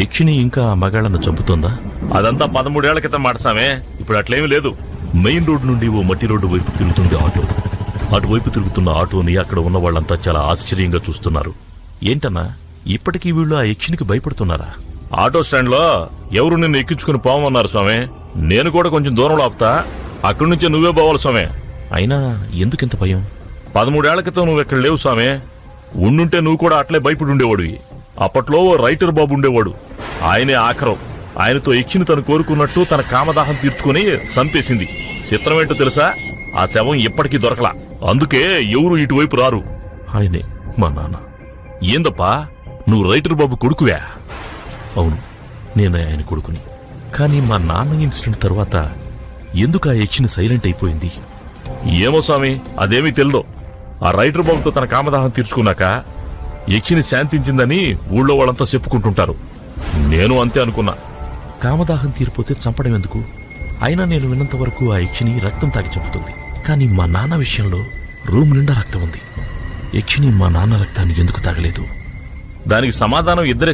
యక్షిని ఇంకా ఆ మగాళ్లను చంపుతోందా? అదంతా 13 ఏళ్ల క్రితం మాట సామే. ఇప్పుడు అట్లేమీ లేదు. మెయిన్ రోడ్డు నుండి ఓ మట్టి రోడ్డు వైపు తిరుగుతుంది ఆటో. అటువైపు తిరుగుతున్న ఆటోని అక్కడ ఉన్న వాళ్ళంతా చాలా ఆశ్చర్యంగా చూస్తున్నారు. ఏంటన్నా, ఇప్పటికీ వీళ్ళు ఆ యక్షినికి భయపడుతున్నారా? ఆటో స్టాండ్ లో ఎవరు నిన్ను ఎక్కించుకుని పోమన్నారు స్వామి. నేను కూడా కొంచెం దూరంలో ఆపుతా, అక్కడి నుంచే నువ్వే పోవాలి స్వామి. అయినా ఎందుకింత భయం? 13 ఏళ్ల క్రితం నువ్వు ఎక్కడ లేవు స్వామి. ఉండుంటే నువ్వు కూడా అట్లే భయపడి ఉండేవాడివి. అప్పట్లో ఓ రైటర్ బాబు ఉండేవాడు. ఆయనే ఆఖరం. ఆయనతో యక్షిని తను కోరుకున్నట్టు తన కామదాహం తీర్చుకుని చంపేసింది. చిత్రమేంటో తెలుసా? ఆ శవం ఇప్పటికీ దొరకలా. అందుకే ఎవరు ఇటువైపు రారు. ఆయనే మా నాన్న. ఏందప్పా, నువ్వు రైటర్ బాబు కొడుకువా? అవును, నేనే ఆయన కొడుకుని. కానీ మా నాన్న ఇన్సిడెంట్ తర్వాత ఎందుకు ఆ యక్షిని సైలెంట్ అయిపోయింది? ఏమో స్వామి, అదేమీ తెలియదు. ఆ రైటర్ బాబుతో తన కామదాహం తీర్చుకున్నాక యక్షిని శాంతించిందని ఊళ్ళో వాళ్ళంతా చెప్పుకుంటుంటారు. నేను అంతే అనుకున్నా. కామదాహం తీరిపోతే చంపడం ఎందుకు? అయినా నేను విన్నంత వరకు ఆ యక్షిని రక్తం తాగి చంపుతుంది. కానీ మా నాన్న విషయంలో రూమ్ నిండా రక్తం ఉంది. యక్షిని మా నాన్న రక్తాన్ని ఎందుకు తాగలేదు? దానికి సమాధానం ఇద్దరే